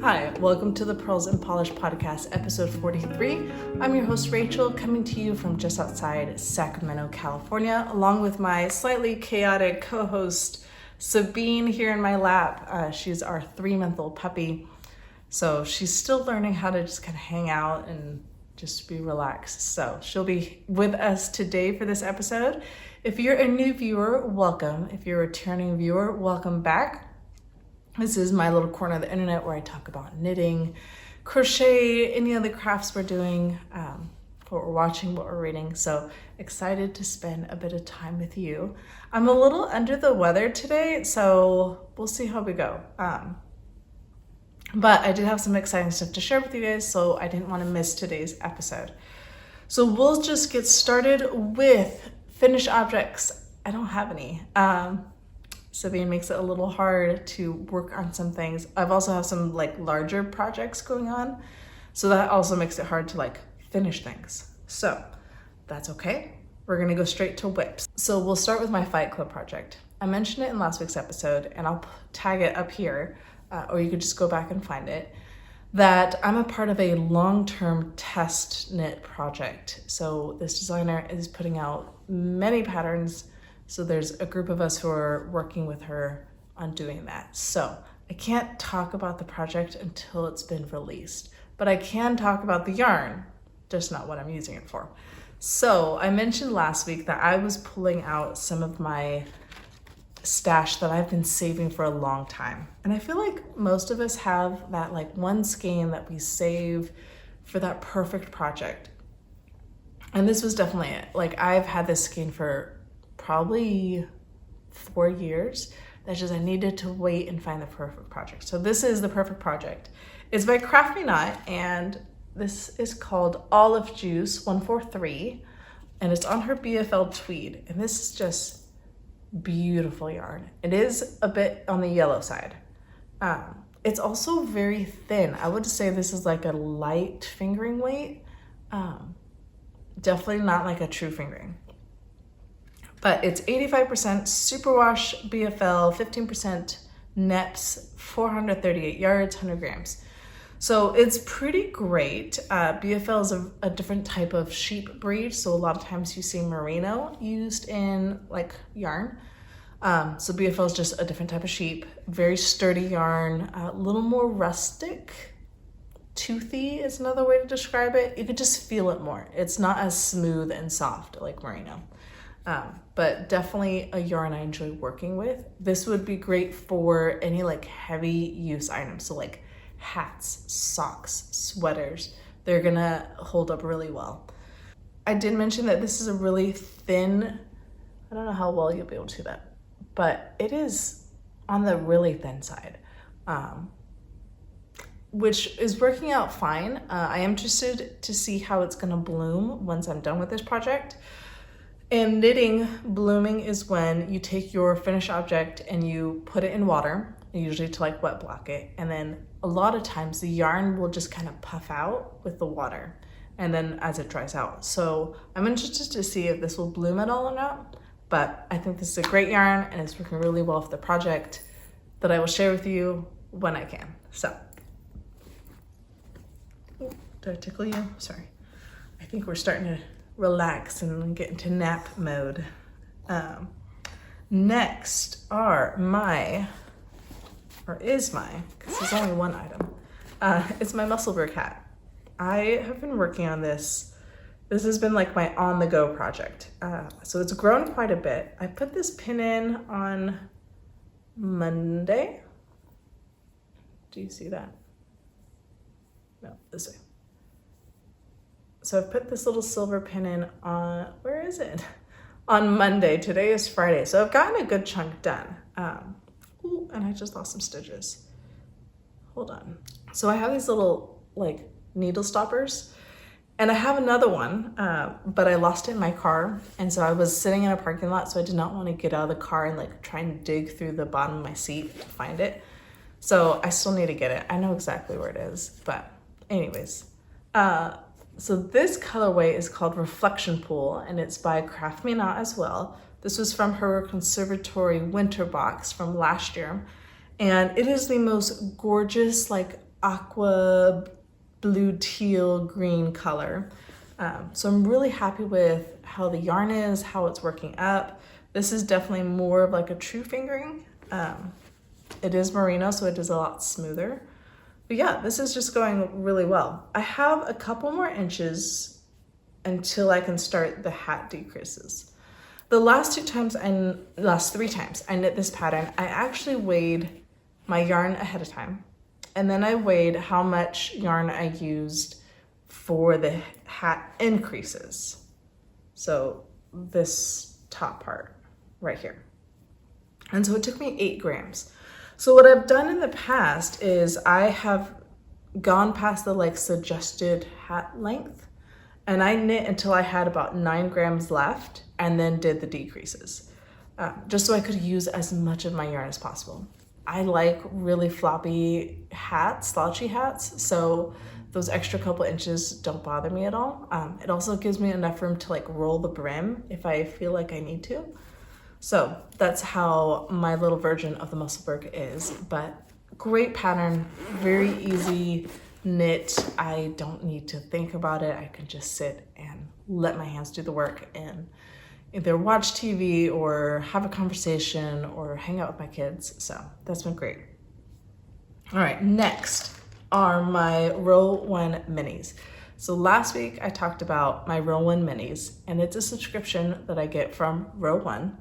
Hi, welcome to the Pearls and Polish Podcast, episode 43. I'm your host, Rachel, coming to you from just outside Sacramento, California, along with my slightly chaotic co-host, Sabine, here in my lap. She's our 3-month-old puppy, so she's still learning how to just kind of hang out and just be relaxed. So she'll be with us today for this episode. If you're a new viewer, welcome. If you're a returning viewer, welcome back. This is my little corner of the internet where I talk about knitting, crochet, any of the crafts we're doing, what we're watching, what we're reading. So excited to spend a bit of time with you. I'm a little under the weather today, so we'll see how we go. But I did have some exciting stuff to share with you guys, so I didn't want to miss today's episode. So we'll just get started with finished objects. I don't have any. Sabine makes it a little hard to work on some things. I've also have some larger projects going on, so that also makes it hard to finish things. So that's okay. We're gonna go straight to whips. So we'll start with my Fight Club project. I mentioned it in last week's episode, and I'll tag it up here, or you could just go back and find it, that I'm a part of a long-term test knit project. So this designer is putting out many patterns. So there's a group of us who are working with her on doing that. So I can't talk about the project until it's been released, but I can talk about the yarn, just not what I'm using it for. So I mentioned last week that I was pulling out some of my stash that I've been saving for a long time. And I feel like most of us have that one skein that we save for that perfect project. And this was definitely it. I've had this skein for probably 4 years. That's just I needed to wait and find the perfect project. So this is the perfect project. It's by Craft Me Not, and this is called Olive Juice 143, and it's on her BFL tweed. And this is just beautiful yarn. It is a bit on the yellow side. It's also very thin. I would say this is a light fingering weight. Definitely not a true fingering. But it's 85% superwash BFL, 15% NEPs, 438 yards, 100 grams. So it's pretty great. BFL is a different type of sheep breed. So a lot of times you see merino used in yarn. So BFL is just a different type of sheep, very sturdy yarn, a little more rustic. Toothy is another way to describe it. You could just feel it more. It's not as smooth and soft like merino. But definitely a yarn I enjoy working with. This would be great for any heavy use items. So hats, socks, sweaters, they're gonna hold up really well. I did mention that this is a really thin, I don't know how well you'll be able to do that, but it is on the really thin side, which is working out fine. I am interested to see how it's gonna bloom once I'm done with this project. And knitting blooming is when you take your finished object and you put it in water, usually to wet block it. And then a lot of times the yarn will just kind of puff out with the water and then as it dries out. So I'm interested to see if this will bloom at all or not, but I think this is a great yarn and it's working really well for the project that I will share with you when I can. So, did I tickle you? Sorry. I think we're starting to relax and get into nap mode. Next is my, because there's only one item, it's my Musselburgh hat. I have been working on this. This has been my on-the-go project. So it's grown quite a bit. I put this pin in on Monday. Do you see that? No, this way. So I've put this little silver pin in on, where is it? On Monday. Today is Friday. So I've gotten a good chunk done. Ooh, and I just lost some stitches. Hold on. So I have these little needle stoppers, and I have another one, but I lost it in my car. And so I was sitting in a parking lot, so I did not want to get out of the car and try and dig through the bottom of my seat to find it. So I still need to get it. I know exactly where it is, but anyways, so this colorway is called Reflection Pool, and it's by Craft Me Not as well. This was from her Conservatory winter box from last year. And it is the most gorgeous, aqua blue teal green color. So I'm really happy with how the yarn is, how it's working up. This is definitely more of like a true fingering. It is merino, so it is a lot smoother. But yeah, this is just going really well. I have a couple more inches until I can start the hat decreases. The last three times I knit this pattern, I actually weighed my yarn ahead of time. And then I weighed how much yarn I used for the hat increases. So this top part right here. And so it took me 8 grams. So what I've done in the past is I have gone past the like suggested hat length, and I knit until I had about 9 grams left and then did the decreases, just so I could use as much of my yarn as possible. I like really floppy hats, slouchy hats, so those extra couple inches don't bother me at all. It also gives me enough room to like roll the brim if I feel like I need to. So that's how my little version of the Musselburgh is, but great pattern, very easy knit. I don't need to think about it. I can just sit and let my hands do the work and either watch TV or have a conversation or hang out with my kids. So that's been great. All right, next are my RowOne Minis. So last week I talked about my RowOne Minis, and it's a subscription that I get from RowOne.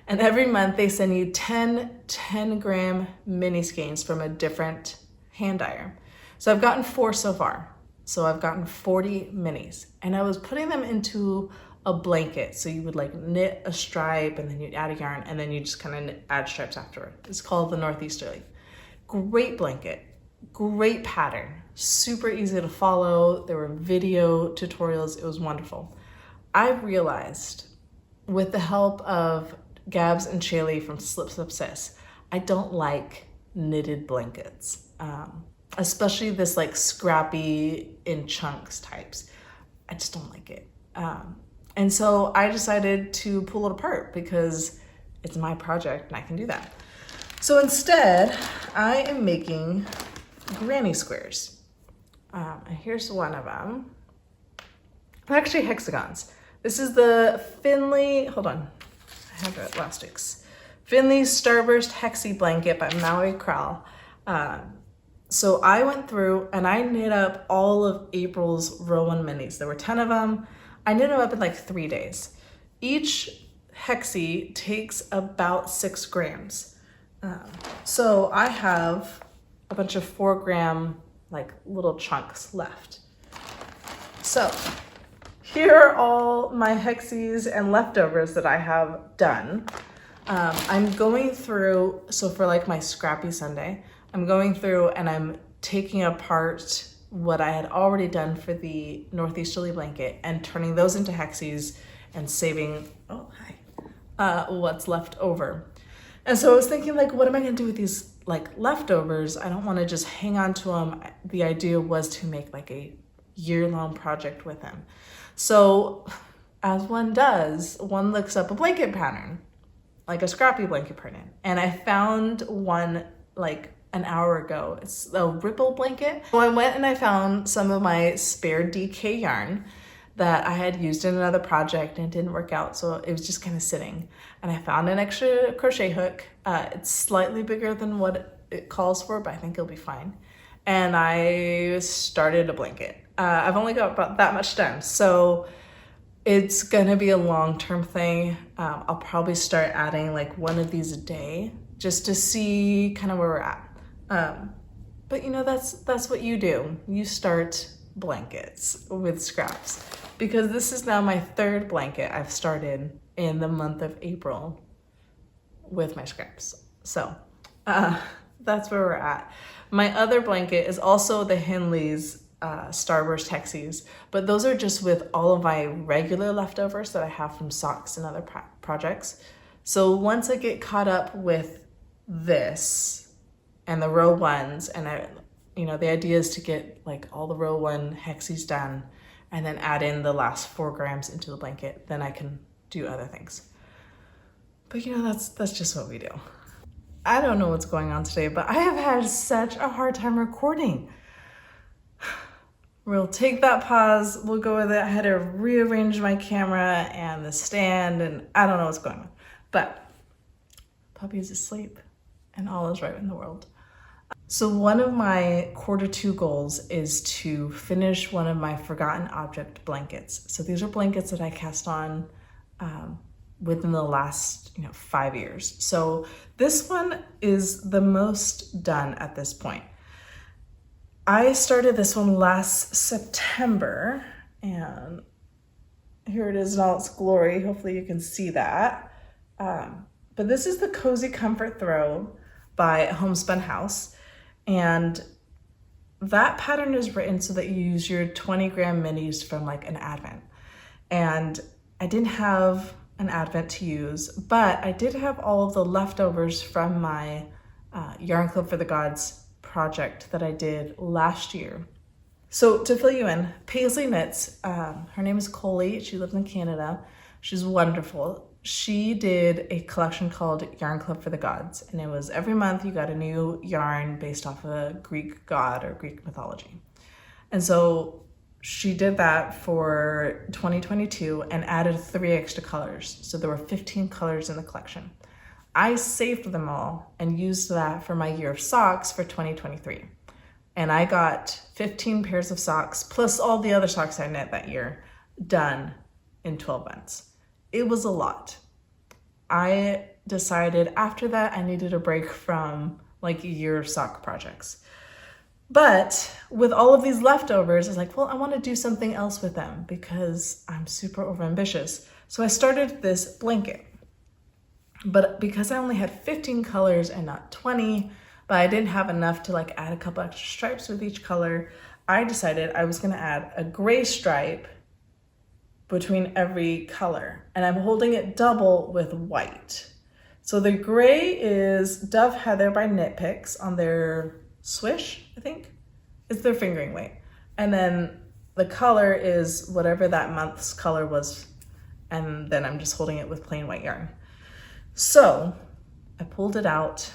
And every month they send you 10 gram mini skeins from a different hand dyer. So I've gotten 4 so far. So I've gotten 40 minis, and I was putting them into a blanket. So you would like knit a stripe and then you'd add a yarn and then you just kind of add stripes afterward. It's called the Northeasterly. Great blanket, great pattern, super easy to follow. There were video tutorials. It was wonderful. I realized with the help of Gabs and Shaylee from Slip Slip Sis, I don't like knitted blankets, especially this like scrappy in chunks types. I just don't like it. And so I decided to pull it apart because it's my project and I can do that. So instead, I am making granny squares. And here's one of them. They're actually hexagons. This is the Finley, hold on, I have the elastics. Finley Starburst Hexie blanket by Maui Krall. So I went through and I knit up all of April's RowOne Minis. There were 10 of them. I knit them up in like 3 days. Each Hexie takes about 6 grams. So I have a bunch of 4 gram like little chunks left. So here are all my Hexies and leftovers that I have done. I'm going through, so for like my scrappy Sunday, I'm going through and I'm taking apart what I had already done for the Northeasterly blanket and turning those into Hexies and saving, what's left over. And so I was thinking like, what am I gonna do with these like leftovers? I don't wanna just hang on to them. The idea was to make like a year-long project with them. So as one does, one looks up a blanket pattern, like a scrappy blanket pattern. And I found one like an hour ago. It's a ripple blanket. So I went and I found some of my spare DK yarn that I had used in another project and it didn't work out. So it was just kind of sitting. And I found an extra crochet hook. It's slightly bigger than what it calls for, but I think it'll be fine. And I started a blanket. I've only got about that much done. So it's gonna be a long-term thing. I'll probably start adding like one of these a day just to see kind of where we're at. But you know, that's what you do. You start blankets with scraps, because this is now my 3rd blanket I've started in the month of April with my scraps. So that's where we're at. My other blanket is also the Henley's Starburst Hexies, but those are just with all of my regular leftovers that I have from socks and other projects. So once I get caught up with this and the RowOnes, and the idea is to get like all the RowOne Hexies done and then add in the last 4 grams into the blanket, then I can do other things. But you know, that's just what we do. I don't know what's going on today, but I have had such a hard time recording. We'll take that pause, we'll go with it. I had to rearrange my camera and the stand, and I don't know what's going on. But puppy's asleep and all is right in the world. So one of my Q2 goals is to finish one of my forgotten object blankets. So these are blankets that I cast on within the last 5 years. So this one is the most done at this point. I started this one last September, and here it is in all its glory. Hopefully you can see that. But this is the Cozy Comfort Throw by Homespun House. And that pattern is written so that you use your 20-gram minis from like an advent. And I didn't have an advent to use, but I did have all of the leftovers from my Yarn Club for the Gods project that I did last year. So to fill you in, Pasley knits, her name is Coley, she lives in Canada. She's wonderful. She did a collection called Yarn Club for the Gods, and it was every month you got a new yarn based off a Greek god or Greek mythology. And so she did that for 2022 and added 3 extra colors. So there were 15 colors in the collection. I saved them all and used that for my year of socks for 2023. And I got 15 pairs of socks plus all the other socks I knit that year done in 12 months. It was a lot. I decided after that I needed a break from like a year of sock projects. But with all of these leftovers, I was like, well, I want to do something else with them because I'm super overambitious. So I started this blanket. But because I only had 15 colors and not 20, but I didn't have enough to like add a couple extra stripes with each color, I decided I was going to add a gray stripe between every color, and I'm holding it double with white. So the gray is Dove Heather by Knit Picks on their Swish, I think. It's their fingering weight. And then the color is whatever that month's color was, and then I'm just holding it with plain white yarn. So I pulled it out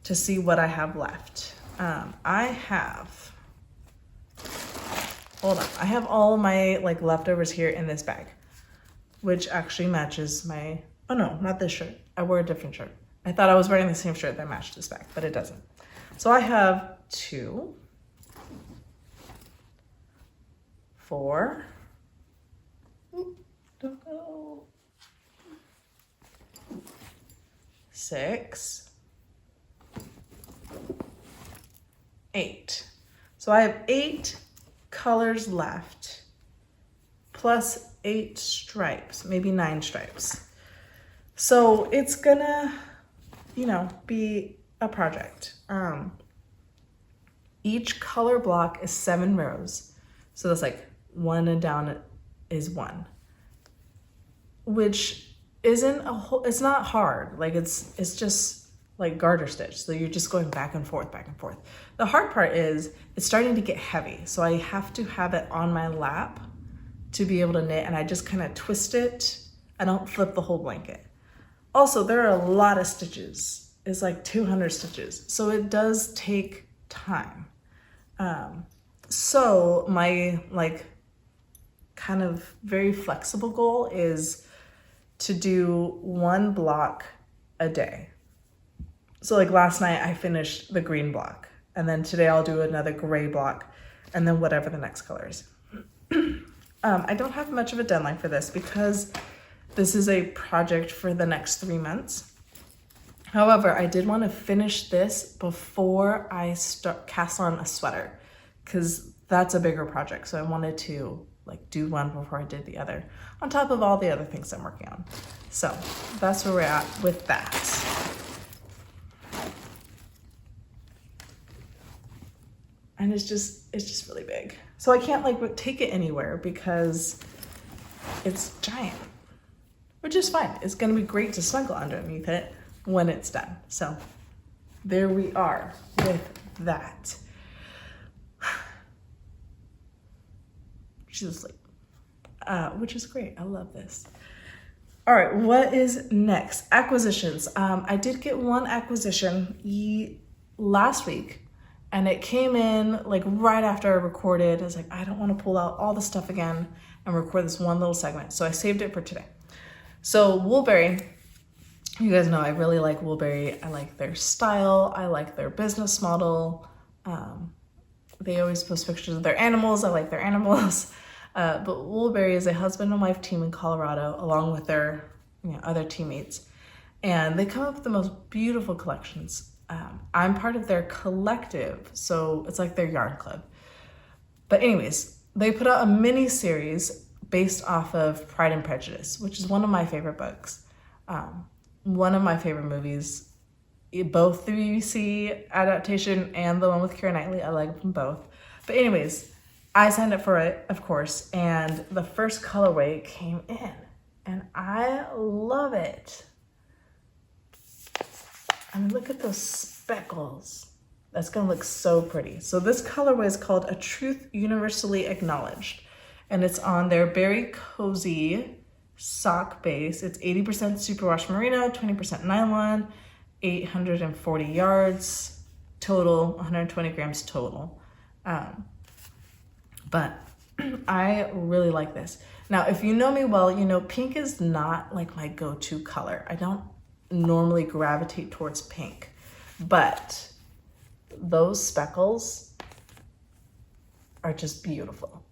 to see what I have left. I have all my like leftovers here in this bag, which actually matches my, oh no, not this shirt. I wore a different shirt. I thought I was wearing the same shirt that matched this bag, but it doesn't. So I have 2, 4, don't go, 6, 8. So I have 8 colors left, plus 8 stripes, maybe 9 stripes. So it's gonna, be a project. Each color block is 7 rows. So that's like 1 and down is 1, which isn't it's not hard. Like it's just like garter stitch. So you're just going back and forth, back and forth. The hard part is it's starting to get heavy. So I have to have it on my lap to be able to knit, and I just kind of twist it. I don't flip the whole blanket. Also, there are a lot of stitches. It's like 200 stitches. So it does take time. So my like kind of very flexible goal is to do 1 block a day. So like last night I finished the green block, and then today I'll do another gray block, and then whatever the next color is. I don't have much of a deadline for this because this is a project for the next 3 months. However, I did want to finish this before I cast on a sweater, because that's a bigger project. So I wanted to like do one before I did the other, on top of all the other things I'm working on. So that's where we're at with that. And it's just really big. So I can't like take it anywhere because it's giant, which is fine. It's gonna be great to snuggle underneath it when it's done. So there we are with that. She's asleep, which is great. I love this. All right, what is next? Acquisitions. I did get one acquisition last week, And it came in like right after I recorded. I was like, I don't want to pull out all the stuff again and record this one little segment. So I saved it for today. So Woolberry, you guys know I really like Woolberry. I like their style. I like their business model. They always post pictures of their animals. I like their animals. But Woolberry is a husband and wife team in Colorado, along with their other teammates. And they come up with the most beautiful collections. I'm part of their collective, so it's like their yarn club. But anyways, they put out a mini series based off of Pride and Prejudice, which is one of my favorite books. One of my favorite movies, both the BBC adaptation and the one with Keira Knightley. I like them both. But anyways, I signed up for it, of course, and the first colorway came in, and I love it. I mean, look at those speckles. That's gonna look so pretty. So this colorway is called A Truth Universally Acknowledged, and it's on their Berry Cozy sock base. It's 80% superwash merino, 20% nylon, 840 yards total, 120 grams total. But I really like this. Now, if you know me well, you know pink is not like my go-to color. I don't normally gravitate towards pink, but those speckles are just beautiful.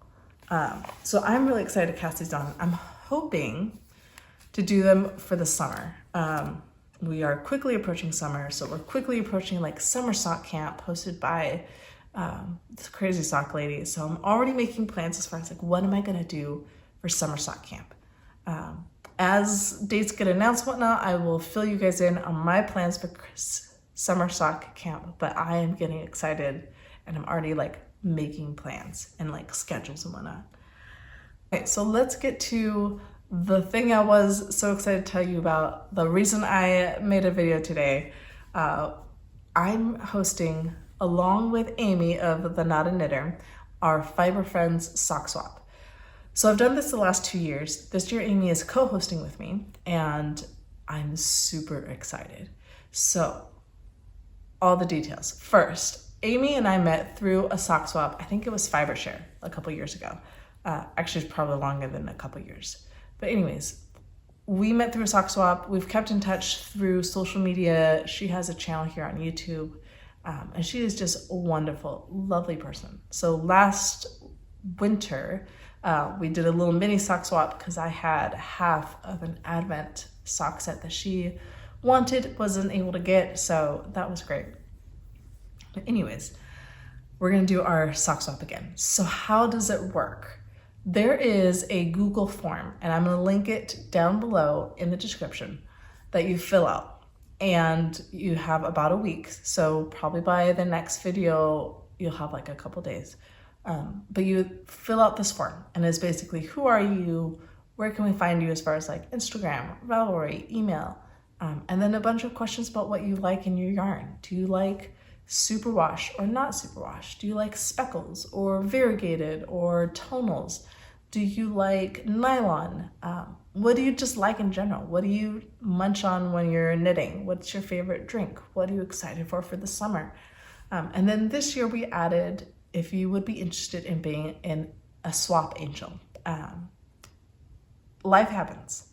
So I'm really excited to cast these on. I'm hoping to do them for the summer. We are quickly approaching summer, so we're quickly approaching like summer sock camp hosted by this crazy sock lady. So I'm already making plans as far as like, what am I gonna do for summer sock camp? As dates get announced and whatnot, I will fill you guys in on my plans for summer sock camp, but I am getting excited and I'm already like making plans and like schedules and whatnot. Okay, so let's get to the thing I was so excited to tell you about, the reason I made a video today. I'm hosting, along with Amy of The Not a Knitter, our Fiber Friends sock swap. So I've done this the last 2 years. This year, Amy is co-hosting with me, and I'm super excited. So, all the details. First, Amy and I met through a sock swap. I think it was FiberShare a couple years ago. Actually, it's probably longer than a couple years. But anyways, we met through a sock swap. We've kept in touch through social media. She has a channel here on YouTube, and she is just a wonderful, lovely person. So last winter, we did a little mini sock swap because I had half of an Advent sock set that she wanted, wasn't able to get, so that was great. But anyways, we're gonna do our sock swap again. So how does it work? There is a Google form, and I'm gonna link it down below in the description, that you fill out. And you have about a week, so probably by the next video, you'll have like a couple days. But you fill out this form, and it's basically, who are you? Where can we find you as far as like Instagram, Ravelry, email, and then a bunch of questions about what you like in your yarn. Do you like superwash or not superwash? Do you like speckles or variegated or tonals? Do you like nylon? What do you just like in general? What do you munch on when you're knitting? What's your favorite drink? What are you excited for the summer? And then this year we added, if you would be interested in being a swap angel. Life happens.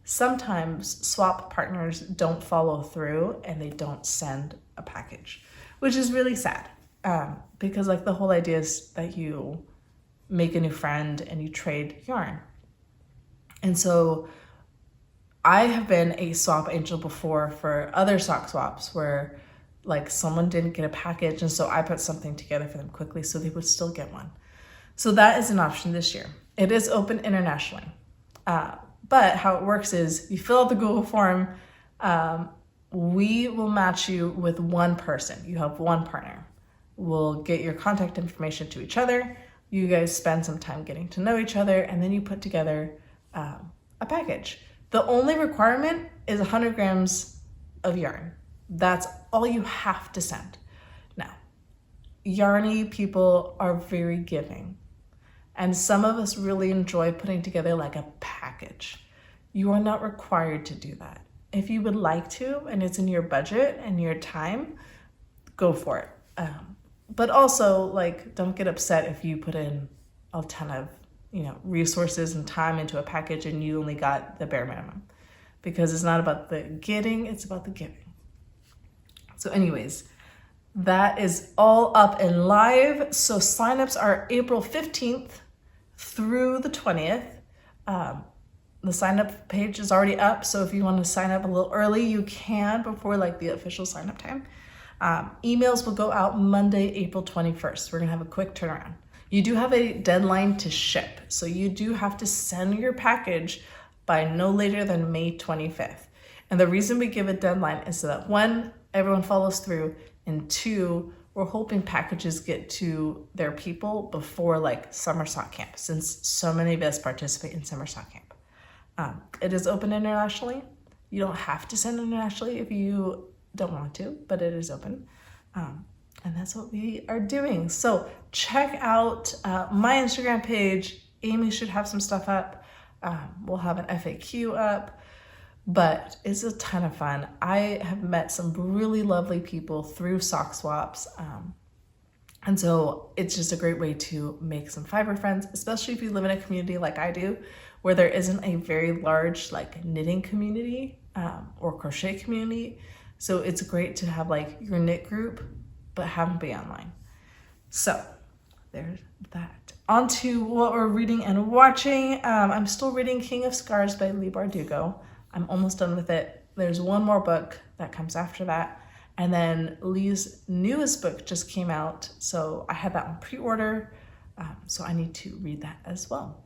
Sometimes swap partners don't follow through and they don't send a package, which is really sad, because like the whole idea is that you make a new friend and you trade yarn. And so I have been a swap angel before for other sock swaps where like someone didn't get a package, and so I put something together for them quickly so they would still get one. So that is an option this year. It is open internationally. But how it works is you fill out the Google form, we will match you with one person. You have one partner. We'll get your contact information to each other. You guys spend some time getting to know each other, and then you put together a package. The only requirement is 100 grams of yarn. That's all you have to send. Now, yarny people are very giving, and some of us really enjoy putting together like a package. You are not required to do that. If you would like to, and it's in your budget and your time, go for it. but also like, don't get upset if you put in a ton of, resources and time into a package and you only got the bare minimum, because it's not about the getting, it's about the giving. So anyways, that is all up and live. So signups are April 15th through the 20th. The sign up page is already up. So if you want to sign up a little early, you can before like the official sign up time. Emails will go out Monday, April 21st. We're going to have a quick turnaround. You do have a deadline to ship. So you do have to send your package by no later than May 25th. And the reason we give a deadline is so that one, everyone follows through, and two, we're hoping packages get to their people before like summer sock camp, since so many of us participate in summer sock camp. It is open internationally. You don't have to send internationally if you don't want to, but it is open. And that's what we are doing. So check out my Instagram page. Amy should have some stuff up. We'll have an FAQ up, but it's a ton of fun. I have met some really lovely people through sock swaps. And so it's just a great way to make some fiber friends, especially if you live in a community like I do, where there isn't a very large like knitting community or crochet community. So it's great to have like your knit group, but have them be online. So there's that. On to what we're reading and watching. I'm still reading King of Scars by Leigh Bardugo. I'm almost done with it. There's one more book that comes after that. And then Leigh's newest book just came out. So I had that on pre-order. So I need to read that as well.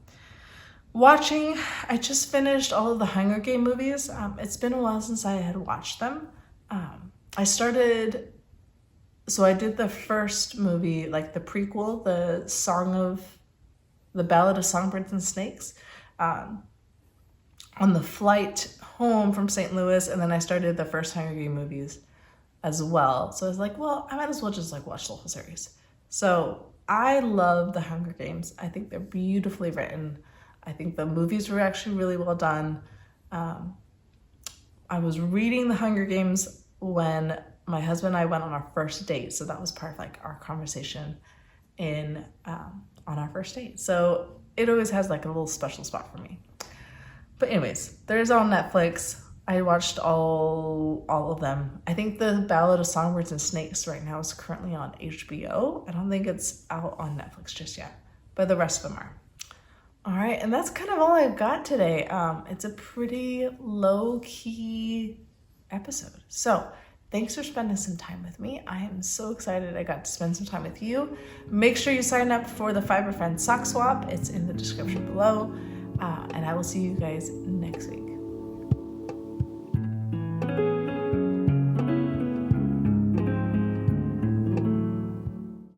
Watching, I just finished all of the Hunger Game movies. It's been a while since I had watched them. I did the first movie, like the prequel, the Ballad of Songbirds and Snakes, on the flight home from St. Louis, and then I started the first Hunger Game movies as well. So I was like, well, I might as well just like watch the whole series. So I love the Hunger Games. I think they're beautifully written. I think the movies were actually really well done. I was reading the Hunger Games when my husband and I went on our first date. So that was part of like our conversation on our first date. So it always has like a little special spot for me. But anyways, there's on Netflix. I watched all of them. I think the Ballad of Songbirds and Snakes right now is currently on HBO. I don't think it's out on Netflix just yet, but the rest of them are. All right, and that's kind of all I've got today. It's a pretty low-key episode. So thanks for spending some time with me. I am so excited I got to spend some time with you. Make sure you sign up for the Fiber Friends Sock Swap. It's in the description below. And I will see you guys next week.